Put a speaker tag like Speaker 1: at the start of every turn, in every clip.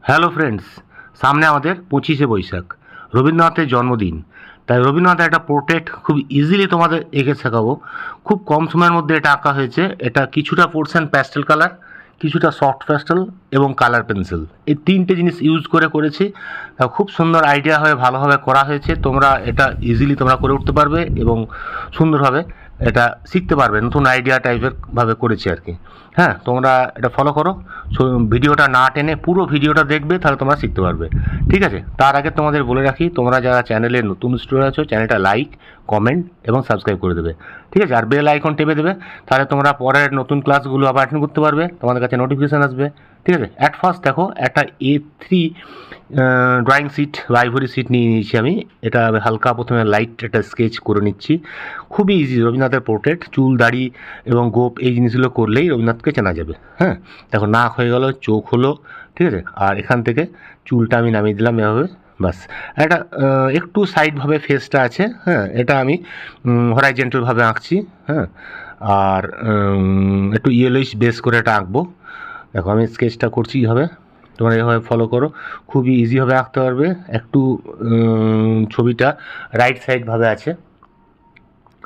Speaker 1: Hello friends, সামনে আমাদের 25শে বৈশাখ, রবীন্দ্রনাথের জন্মদিন। তাই রবীন্দ্রনাথের একটা পোর্ট্রেট খুব ইজিলি তোমাদের এঁকে শেখাবো। খুব কম সময়ের মধ্যে এটা আঁকা হয়েছে। এটা কিছুটা পোর্শন প্যাস্টেল কালার, কিছুটা সফট প্যাস্টেল এবং কালার পেন্সিল, এই তিনটে জিনিস ইউজ করে করেছি। খুব সুন্দর আইডিয়া হয়ে ভালোভাবে করা হয়েছে। তোমরা এটা ইজিলি তোমরা করে উঠতে পারবে এবং সুন্দরভাবে এটা শিখতে পারবে। নতুন আইডিয়া টাইপের ভাবে করেছি আর কি। হ্যাঁ, তোমরা এটা ফলো করো, ভিডিওটা না টেনে পুরো ভিডিওটা দেখবে, তাহলে তোমরা শিখতে পারবে। ঠিক আছে, তার আগে তোমাদের বলে রাখি, তোমরা যারা চ্যানেলে নতুন স্টুডেন্ট আছো, চ্যানেলটা লাইক, কমেন্ট এবং সাবস্ক্রাইব করে দেবে। ঠিক আছে, আর বেল আইকন টেপে দেবে, তাহলে তোমরা পরের নতুন ক্লাসগুলো আবার অ্যাটেন্ড করতে পারবে, তোমাদের কাছে নোটিফিকেশান আসবে। ঠিক আছে, অ্যাট ফার্স্ট দেখো একটা A3 ড্রয়িং শিট বা আইভরি শিট নিয়ে নিয়েছি আমি। এটা হালকা প্রথমে লাইট একটা স্কেচ করে নিচ্ছি। খুবই ইজি, রবীন্দ্রনাথের পোর্ট্রেট, চুল দাড়ি এবং গোপ এই জিনিসগুলো করলেই রবীন্দ্রনাথকে চেনা যাবে। হ্যাঁ, দেখো নাক হয়ে গেল, চোখ হলো। ঠিক আছে, আর এখান থেকে চুলটা আমি নামিয়ে দিলাম এভাবে, বাস। একটা একটু সাইডভাবে ফেসটা আছে। হ্যাঁ, এটা আমি হরাইজেন্টালভাবে আঁকছি। হ্যাঁ, আর একটু ইয়েলোইশ বেস করে এটা আঁকবো। দেখো আমি স্কেচটা করছি এইভাবে, তোমরা এভাবে ফলো করো, খুবই ইজিভাবে আঁকতে পারবে। একটু ছবিটা রাইট সাইডভাবে আছে।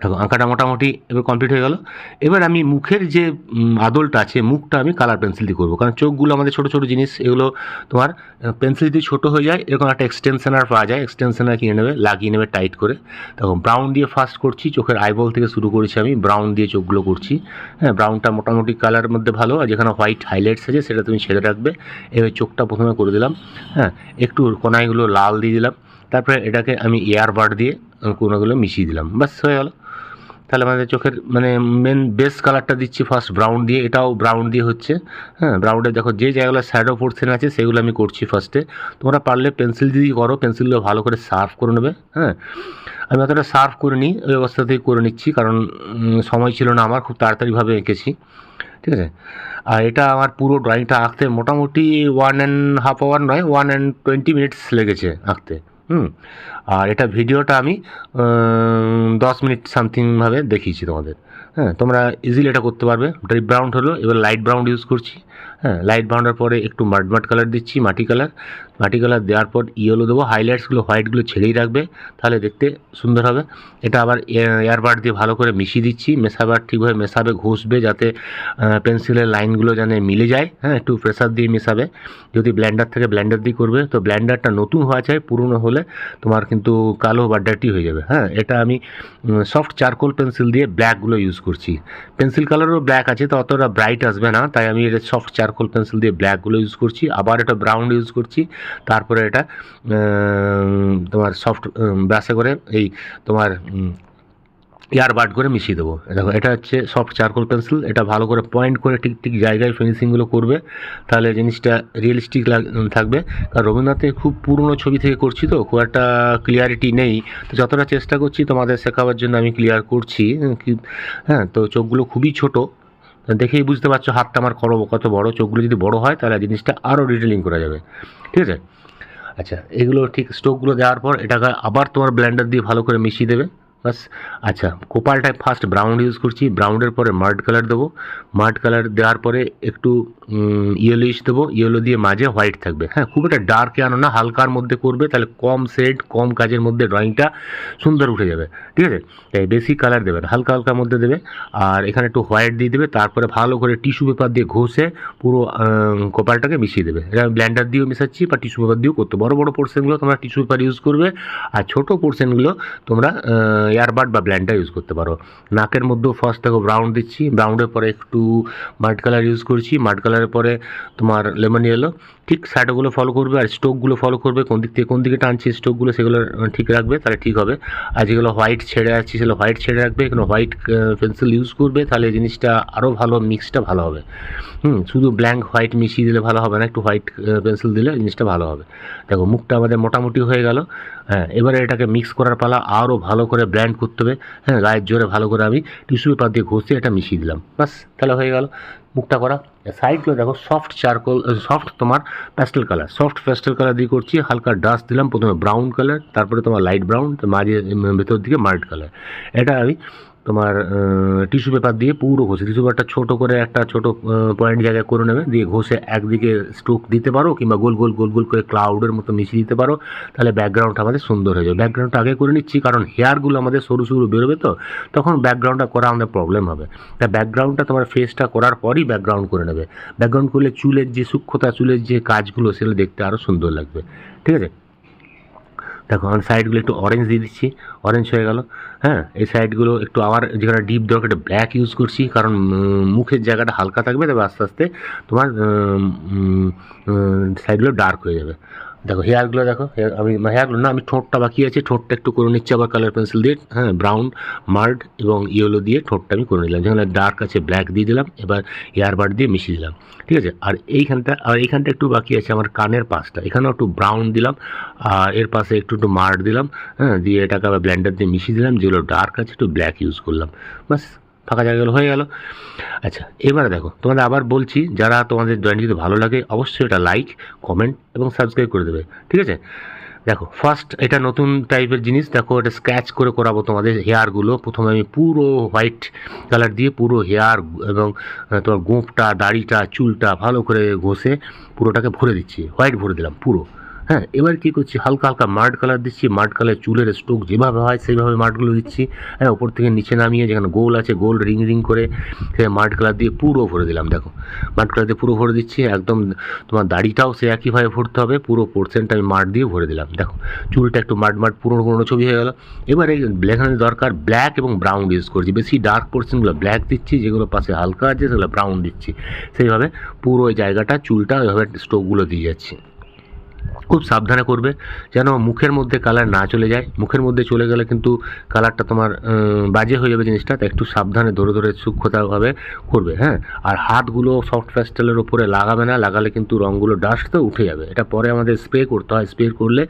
Speaker 1: দেখো আঁকাটা মোটামুটি এবার কমপ্লিট হয়ে গেল। এবার আমি মুখের যে আদলটা আছে, মুখটা আমি কালার পেন্সিল দিয়ে করবো, কারণ চোখগুলো আমাদের ছোটো ছোটো জিনিস, এগুলো তোমার পেন্সিল দিয়ে ছোটো হয়ে যায়। এরকম একটা এক্সটেনশনার পাওয়া যায়, এক্সটেনশনার কিনে নেবে, লাগিয়ে নেবে টাইট করে। তখন ব্রাউন দিয়ে ফার্স্ট করছি, চোখের আইবল থেকে শুরু করেছি আমি, ব্রাউন দিয়ে চোখগুলো করছি। হ্যাঁ, ব্রাউনটা মোটামুটি কালারের মধ্যে ভালো, আর যেখানে হোয়াইট হাইলাইটস আছে সেটা তুমি ছেড়ে রাখবে। এবার চোখটা প্রথমে করে দিলাম। হ্যাঁ, একটু কোনাইগুলো লাল দিয়ে দিলাম, তারপরে এটাকে আমি এয়ার বাড দিয়ে কোনাগুলো মিশিয়ে দিলাম, ব্যাস হয়ে গেল। তাহলে আমাদের চোখের মেন বেস কালারটা দিচ্ছি ফার্স্ট ব্রাউন দিয়ে, এটাও ব্রাউন দিয়ে হচ্ছে। হ্যাঁ, ব্রাউনে দেখো যে জায়গাগুলো শ্যাডো পোর্শন আছে সেগুলো আমি করছি ফার্স্টে। তোমরা পারলে পেন্সিল দিয়েই করো, পেন্সিলগুলো ভালো করে শার্প করে নেবে। হ্যাঁ, আমি অতটা শার্প করে নিই, ওই অবস্থাতেই করে নিচ্ছি, কারণ সময় ছিল না আমার, খুব তাড়াতাড়িভাবে এঁকেছি। ঠিক আছে, আর এটা আমার পুরো ড্রয়িংটা আঁকতে মোটামুটি 1.5 আওয়ার নয়, 120 মিনিটস লেগেছে আঁকতে। আর এটা ভিডিওটা আমি 10 মিনিট সামথিংভাবে দেখিয়েছি তোমাদের। হ্যাঁ, তোমরা ইজিলি এটা করতে পারবে। ডিপ ব্রাউন হলো, এবার লাইট ব্রাউন ইউজ করছি। হ্যাঁ, লাইট ব্রাউনের পরে একটু মাড কালার দিচ্ছি, মাটি কালার দেওয়ার পর ইয়েলো দেবো, হাইলাইটসগুলো হোয়াইটগুলো ছেড়েই রাখবে, তাহলে দেখতে সুন্দর হবে। এটা আবার এয়ারবাড দিয়ে ভালো করে মিশিয়ে দিচ্ছি, মেশাবার ঠিকভাবে মেশাবে, ঘষবে, যাতে পেন্সিলের লাইনগুলো যেন মিলে যায়। হ্যাঁ, একটু প্রেসার দিয়ে মেশাবে। যদি ব্লেন্ডার থেকে ব্লেন্ডার দিয়ে করবে, তো ব্লেন্ডারটা নতুন হওয়া চাই, পুরনো হলে তোমার কিন্তু কালো বা ডার্টি হয়ে যাবে। হ্যাঁ, এটা আমি সফট চারকোল পেন্সিল দিয়ে ব্ল্যাকগুলো ইউজ করছি। পেন্সিল কালারও ব্ল্যাক আছে, তো অতটা ব্রাইট আসবে না, তাই আমি এটা সফট চারকোল পেন্সিল দিয়ে ব্ল্যাকগুলো ইউজ করছি। আবার এটা ব্রাউন ইউজ করছি, তারপরে এটা তোমার সফট ব্রাশে করে এই তোমার এয়ারবাড করে মিশিয়ে দেবো। দেখো এটা হচ্ছে সফট চারকোল পেন্সিল, এটা ভালো করে পয়েন্ট করে ঠিক ঠিক জায়গায় ফিনিশিংগুলো করবে, তাহলে জিনিসটা রিয়েলিস্টিক থাকবে। কারণ রবীন্দ্রনাথের খুব পুরনো ছবি থেকে করছি, তো খুব একটা ক্লিয়ারিটি নেই, তো যতটা চেষ্টা করছি তোমাদের শেখাবার জন্য আমি ক্লিয়ার করছি। হ্যাঁ, তো চোখগুলো খুবই ছোট, দেখেই বুঝতে পারছো হাতটা আমার কত বড়। চোখগুলো যদি বড় হয় তাহলে জিনিসটা আরও ডিটেলিং করা যাবে। ঠিক আছে, আচ্ছা, এগুলো ঠিক স্ট্রোকগুলো দেওয়ার পর এটাকে আবার তোমার ব্লেন্ডার দিয়ে ভালো করে মিশিয়ে দেবে, বাস। আচ্ছা, কোপালটায় ফার্স্ট ব্রাউন ইউজ করছি, ব্রাউনের পরে মাড কালার দেবো, মাড কালার দেওয়ার পরে একটু ইয়েলোইশ দেবো, ইয়েলো দিয়ে মাঝে হোয়াইট থাকবে। হ্যাঁ, খুব একটা ডার্কে আনো না, হালকার মধ্যে করবে, তাহলে কম শেড কম কাজের মধ্যে ড্রয়িংটা সুন্দর উঠে যাবে। ঠিক আছে, তাই বেশি কালার দেবে না, হালকা হালকার মধ্যে দেবে, আর এখানে একটু হোয়াইট দিয়ে দেবে, তারপরে ভালো করে টিস্যু পেপার দিয়ে ঘষে পুরো কোপালটাকে মিশিয়ে দেবে। এটা আমি ব্লেন্ডার দিয়েও মেশাচ্ছি বা টিস্যু পেপার দিয়েও করতে। বড় বড় পোর্শনগুলো তোমরা টিস্যু পেপার ইউজ করবে, আর ছোটো পোর্শনগুলো তোমরা এয়ারবাড বা ব্লেন্ডার ইউজ করতে পারো। নাকের মধ্যেও ফার্স্ট দেখো ব্রাউন দিচ্ছি, ব্রাউনের পরে একটু মাড কালার ইউজ করছি, মাড কালারের পরে তোমার লেমন ইয়েলো। ঠিক শ্যাডোগুলো ফলো করবে, আর স্ট্রোকগুলো ফলো করবে, কোন দিক থেকে কোন দিকে টানছি স্ট্রোকগুলো সেগুলো ঠিক রাখবে, তাহলে ঠিক হবে। আর যেগুলো হোয়াইট ছেড়ে যাচ্ছি সেগুলো হোয়াইট ছেড়ে রাখবে, এখানে হোয়াইট পেন্সিল ইউজ করবে, তাহলে জিনিসটা আরও ভালো, মিক্সটা ভালো হবে। শুধু ব্ল্যাঙ্ক হোয়াইট মিশিয়ে দিলে ভালো হবে না, একটু হোয়াইট পেন্সিল দিলে জিনিসটা ভালো হবে। দেখো মুখটা আমাদের মোটামুটি হয়ে গেল। হ্যাঁ, এবারে এটাকে মিক্স করার পালা, আরও ভালো করে ব্ল্যান্ড করতে হবে। হ্যাঁ, গায়ের জোরে ভালো করে আমি টিস্যু পেপার দিয়ে ঘষে এটা মিশিয়ে দিলাম, বাস, তাহলে হয়ে গেল মুখটা করা। সাইডগুলো দেখো সফট চারকোল, সফট তোমার pastel colour, soft pastel colour দিয়ে করছি। হালকা ডাস্ট দিলাম, প্রথমে ব্রাউন কালার, তারপরে তোমার লাইট ব্রাউন, মাঝে ভেতর দিকে মাল্ট কালার। এটা আমি তোমার টিস্যু পেপার দিয়ে পুরো ঘষে, টিস্যু পেপারটা ছোটো করে একটা ছোটো পয়েন্ট জায়গায় করে নেবে, দিয়ে ঘষে একদিকে স্ট্রোক দিতে পারো কিংবা গোল গোল গোল গোল করে ক্লাউডের মতো মিশিয়ে দিতে পারো, তাহলে ব্যাকগ্রাউন্ডটা আমাদের সুন্দর হয়ে যাবে। ব্যাকগ্রাউন্ডটা আগে করে নিচ্ছি কারণ হেয়ারগুলো আমাদের সরু সরু বেরোবে, তো তখন ব্যাকগ্রাউন্ডটা করা আমাদের প্রবলেম হবে। তা ব্যাকগ্রাউন্ডটা তোমার ফেসটা করার পরই ব্যাকগ্রাউন্ড করে নেবে। ব্যাকগ্রাউন্ড করলে চুলের যে সূক্ষ্মতা, চুলের যে কাজগুলো সেগুলো দেখতে আরও সুন্দর লাগবে। ঠিক আছে, দেখো আমি সাইডগুলো একটু অরেঞ্জ দিয়ে দিচ্ছি, অরেঞ্জ হয়ে গেল। হ্যাঁ, এই সাইডগুলো একটু আবার যেখানে ডিপ দরকার একটা ব্ল্যাক ইউজ করছি, কারণ মুখের জায়গাটা হালকা থাকবে, তবে আস্তে আস্তে তোমার সাইডগুলো ডার্ক হয়ে যাবে। দেখো হেয়ারগুলো দেখো, আমি হেয়ারগুলো না, আমি ঠোঁটটা বাকি আছে, ঠোঁটটা একটু করে নিচ্ছি আবার কালার পেন্সিল দিয়ে। হ্যাঁ, ব্রাউন মার্ড এবং ইয়েলো দিয়ে ঠোঁটটা আমি করে নিলাম, যেখানে ডার্ক আছে ব্ল্যাক দিয়ে দিলাম, এবার হেয়ার বার দিয়ে মিশিয়ে দিলাম। ঠিক আছে, আর এইখানটা একটু বাকি আছে আমার কানের পাশটা, এখানেও একটু ব্রাউন দিলাম, আর এর পাশে একটু একটু মার্ড দিলাম। হ্যাঁ, দিয়ে এটাকে আবার ব্লেন্ডার দিয়ে মিশিয়ে দিলাম, যেগুলো ডার্ক আছে একটু ব্ল্যাক ইউজ করলাম, বাস ফাঁকা জায়গাগুলো হয়ে গেল। আচ্ছা, এবারে দেখো তোমাদের আবার বলছি, যারা তোমাদের ড্রয়িং যদি ভালো লাগে অবশ্যই এটা লাইক, কমেন্ট এবং সাবস্ক্রাইব করে দেবে। ঠিক আছে, দেখো ফার্স্ট এটা নতুন টাইপের জিনিস, দেখো এটা স্ক্র্যাচ করে করাবো তোমাদের হেয়ারগুলো। প্রথমে আমি পুরো হোয়াইট কালার দিয়ে পুরো হেয়ার এবং তোমার গোঁফটা, দাড়িটা, চুলটা ভালো করে ঘষে পুরোটাকে ভরে দিচ্ছি, হোয়াইট ভরে দিলাম পুরো। হ্যাঁ, এবার কী করছি, হালকা হালকা মাড কালার দিচ্ছি, মাড কালার চুলের স্ট্রোক যেভাবে হয় সেইভাবে মাডগুলো দিচ্ছি। হ্যাঁ, ওপর থেকে নিচে নামিয়ে যেখানে গোল আছে গোল রিং রিং করে সে মাড কালার দিয়ে পুরো ভরে দিলাম। দেখো মাড কালার দিয়ে পুরো ভরে দিচ্ছি, একদম তোমার দাড়িটাও সে একইভাবে ভরতে হবে, পুরো পোর্শনটা আমি মাড দিয়ে ভরে দিলাম। দেখো চুলটা একটু মাড মাড পুরনো পুরনো ছবি হয়ে গেল। এবারে এখানে দরকার ব্ল্যাক এবং ব্রাউন ইউজ করছি, বেশি ডার্ক পোর্শনগুলো ব্ল্যাক দিচ্ছি, যেগুলো পাশে হালকা আছে সেগুলো ব্রাউন দিচ্ছি। সেইভাবে পুরো ওই জায়গাটা চুলটা ওইভাবে স্ট্রোকগুলো দিয়ে যাচ্ছি। খুব সাবধানে করবে যেন মুখের মধ্যে কালার না চলে যায়, মুখের মধ্যে চলে গেলে কিন্তু কালারটা তোমার বাজে হয়ে যাবে জিনিসটা, তাই একটু সাবধানে ধরে ধরে সূক্ষ্মতাভাবে করবে। হ্যাঁ, আর হাতগুলো সফট প্যাস্টেলের ওপরে লাগাবে না, লাগালে কিন্তু রঙগুলো ডাস্ট তো উঠে যাবে, এটা পরে আমাদের স্প্রে করতে হয়, স্প্রে করলে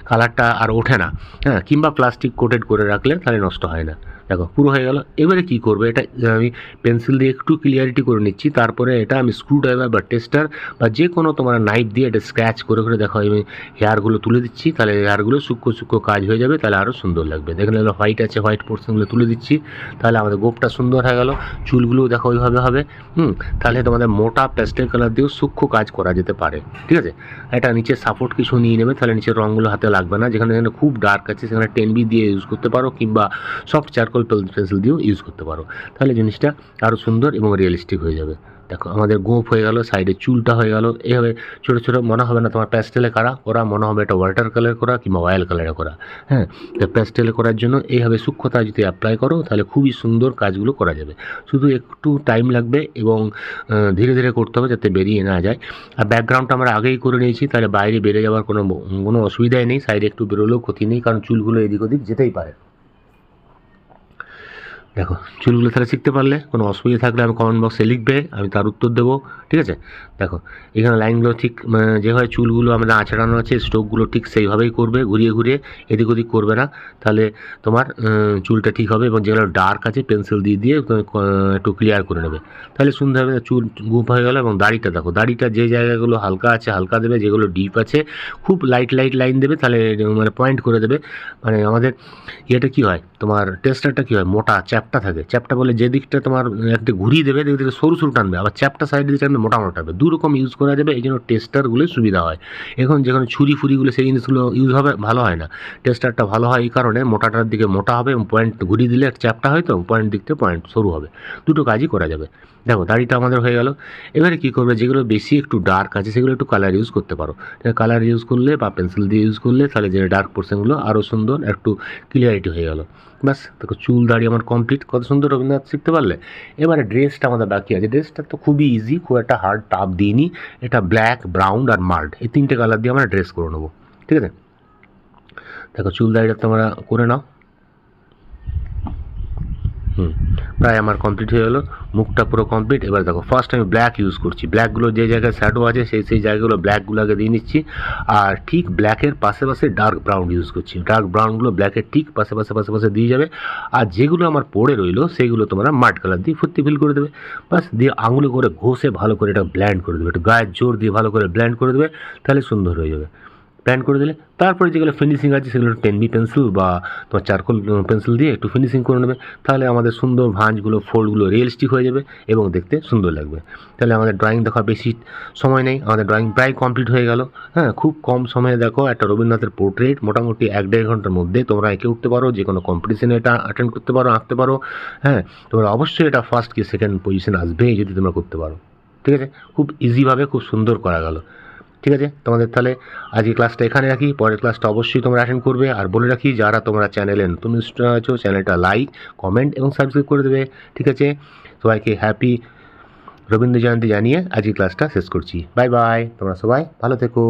Speaker 1: কালারটা আর ওঠে না। হ্যাঁ, কিংবা প্লাস্টিক কোটেড করে রাখলে তাহলে নষ্ট হয় না। দেখো পুরো হয়ে গেল। এবারে কি করবে, এটা আমি পেন্সিল দিয়ে একটু ক্লিয়ারিটি করে নিচ্ছি, তারপরে এটা আমি স্ক্রু ড্রাইভার বা টেস্টার বা যে কোনো তোমার নাইফ দিয়ে এটা স্ক্র্যাচ করে করে দেখো আমি হেয়ারগুলো তুলে দিচ্ছি, তাহলে হেয়ারগুলো সূক্ষ্ম সূক্ষ্ম কাজ হয়ে যাবে, তাহলে আরও সুন্দর লাগবে। দেখেন এগুলো হোয়াইট আছে, হোয়াইট পোর্শনগুলো তুলে দিচ্ছি, তাহলে আমাদের গোপটা সুন্দর হয়ে গেল। চুলগুলোও দেখো ওইভাবে হবে। তাহলে তোমাদের মোটা প্যাস্টেল কালার দিয়েও সূক্ষ্ম কাজ করা যেতে পারে। ঠিক আছে, এটা নিচে সাপোর্ট কিছু নিয়ে নেবে, তাহলে নিচের রঙগুলো হাতে লাগবে না। যেখানে যেখানে খুব ডার্ক আছে সেখানে 10B দিয়ে ইউজ করতে পারো, কিংবা সফট চারকোল পেন্সিল দিয়েও ইউজ করতে পারো, তাহলে জিনিসটা আরও সুন্দর এবং রিয়েলিস্টিক হয়ে যাবে। দেখো আমাদের গোঁফ হয়ে গেল, সাইডে চুলটা হয়ে গেল। এইভাবে ছোটো ছোটো মনে হবে না তোমার প্যাস্টেলে করা, মনে হবে এটা ওয়াটার কালার করা কিংবা অয়েল কালারে করা। হ্যাঁ, তো প্যাস্টেলে করার জন্য এইভাবে সূক্ষ্মতা যদি অ্যাপ্লাই করো তাহলে খুবই সুন্দর কাজগুলো করা যাবে। শুধু একটু টাইম লাগবে এবং ধীরে ধীরে করতে হবে যাতে বেরিয়ে না যায়। আর ব্যাকগ্রাউন্ডটা আমরা আগেই করে নিয়েছি, তাহলে বাইরে বেড়ে যাওয়ার কোনো অসুবিধাই নেই, সাইডে একটু বেরোলেও ক্ষতি নেই, কারণ চুলগুলো এদিক ওদিক যেতেই পারে। দেখো চুলগুলো তাহলে শিখতে পারলে, কোনো অসুবিধা থাকলে আমি কমেন্ট বক্সে লিখবে, আমি তার উত্তর দেবো। ঠিক আছে, দেখো এখানে লাইনগুলো ঠিক যেভাবে চুলগুলো আমাদের আঁচড়ানো আছে, স্ট্রোকগুলো ঠিক সেইভাবেই করবে, ঘুরিয়ে ঘুরিয়ে, এদিক ওদিক করবে না, তাহলে তোমার চুলটা ঠিক হবে। এবং যেগুলো ডার্ক আছে পেন্সিল দিয়ে দিয়ে একটু ক্লিয়ার করে নেবে, তাহলে সুন্দরভাবে চুল গুপ হয়ে গেলো। এবং দাড়িটা দেখো, দাড়িটা যে জায়গাগুলো হালকা আছে হালকা দেবে, যেগুলো ডিপ আছে খুব লাইট লাইট লাইন দেবে, তাহলে মানে পয়েন্ট করে দেবে। মানে আমাদের ইয়েটা কী হয়, তোমার টেস্টারটা কী হয়, মোটা চ্যাপটা থাকে। চ্যাপটা বলে যে দিকটা তোমার একটা ঘুরিয়ে দেবে, দিক থেকে সরু সরু টানবে, আবার চ্যাপটা সাইড দিয়ে টানবে মোটা মোটা টানবে, দুরকম ইউজ করা যাবে। এই জন্য টেস্টারগুলোই সুবিধা হয়। এখন যেখানে ছুরি ফুরিগুলো সেই জিনিসগুলো ইউজ হবে ভালো হয় না, টেস্টারটা ভালো হয় এই কারণে মোটাটার দিকে মোটা হবে এবং পয়েন্ট ঘুরিয়ে দিলে চ্যাপটা হয়, তো পয়েন্ট দিক থেকে পয়েন্ট সরু হবে, দুটো কাজই করা যাবে। দেখো দাড়িটা আমাদের হয়ে গেল। এবারে কী করবে, যেগুলো বেশি একটু ডার্ক আছে সেগুলো একটু কালার ইউজ করতে পারো। কালার ইউজ করলে বা পেন্সিল দিয়ে ইউজ করলে তাহলে যে ডার্ক পোর্শনগুলো আরও সুন্দর একটু ক্লিয়ারিটি হয়ে গেল। ব্যাস দেখো চুল দাড়ি আমার কমপ্লিট, কত সুন্দর রবীন্দ্রনাথ শিখতে পারলে। এবারে ড্রেসটা আমাদের বাকি আছে, ড্রেসটা তো খুবই ইজি, খুব একটা হার্ড টাফ দিইনি। এটা ব্ল্যাক, ব্রাউন আর মার্ড, এই তিনটে কালার দিয়ে আমরা ড্রেস করে নেবো। ঠিক আছে, দেখো চুল দাড়িটা তোমরা করে নাও। প্রায় আমার কমপ্লিট হয়ে গেলো, মুখটা পুরো কমপ্লিট। এবার দেখো ফার্স্ট আমি ব্ল্যাক ইউজ করছি, ব্ল্যাকগুলো যে জায়গায় শ্যাডো আছে সেই জায়গাগুলো ব্ল্যাকগুলোকে দিয়ে নিচ্ছি। আর ঠিক ব্ল্যাকের পাশে পাশে ডার্ক ব্রাউন ইউজ করছি, ডার্ক ব্রাউনগুলো ব্ল্যাকের ঠিক পাশে পাশে পাশে পাশে দিয়ে যাবে। আর যেগুলো আমার পড়ে রইলো সেইগুলো তোমরা মাড কালার দিয়ে ফুর্তি ফিল করে দেবে, বাস দিয়ে আঙুলে করে ঘষে ভালো করে এটা ব্ল্যান্ড করে দেবে, একটু গায়ের জোর দিয়ে ভালো করে ব্ল্যান্ড করে দেবে, তাহলে সুন্দর হয়ে যাবে। ব্লেন্ড করে দিলে। তারপরে যেগুলো ফিনিশিং আছে সেগুলো 10B পেন্সিল বা তোমার চারকোল পেন্সিল দিয়ে একটু ফিনিশিং করে নেবে। তাহলে আমাদের সুন্দর ভাঁজগুলো ফোল্ডগুলো রিয়েলিস্টিক হয়ে যাবে এবং দেখতে সুন্দর লাগবে। তাহলে আমাদের ড্রয়িং দেখা বেশি সময় নেই, আমাদের ড্রয়িং প্রায় কমপ্লিট হয়ে গেল। হ্যাঁ, খুব কম সময়ে দেখো একটা রবীন্দ্রনাথের পোর্ট্রেট মোটামুটি 1-1.5 ঘন্টার মধ্যে তোমরা এঁকে উঠতে পারো। যে কোনো কম্পিটিশনে এটা অ্যাটেন্ড করতে পারো, আঁকতে পারো। হ্যাঁ, তোমরা অবশ্যই এটা ফার্স্ট কি সেকেন্ড পজিশন আসবেই যদি তোমরা করতে পারো। ঠিক আছে, খুব ইজিভাবে খুব সুন্দর করা গেল। ঠিক আছে, তোমাদের তাহলে আজকে ক্লাসটা এখানে রাখি। পরের ক্লাসটা অবশ্যই তোমরা অ্যাটেন্ড করবে। আর বলে রাখি, যারা তোমরা চ্যানেলে নতুন আছো চ্যানেলটা লাইক, কমেন্ট এবং সাবস্ক্রাইব করে দেবে। ঠিক আছে, সবাইকে হ্যাপি রবীন্দ্র জয়ন্তী জানিয়ে আজকে ক্লাসটা শেষ করছি। বাই বাই, তোমরা সবাই ভালো থেকো।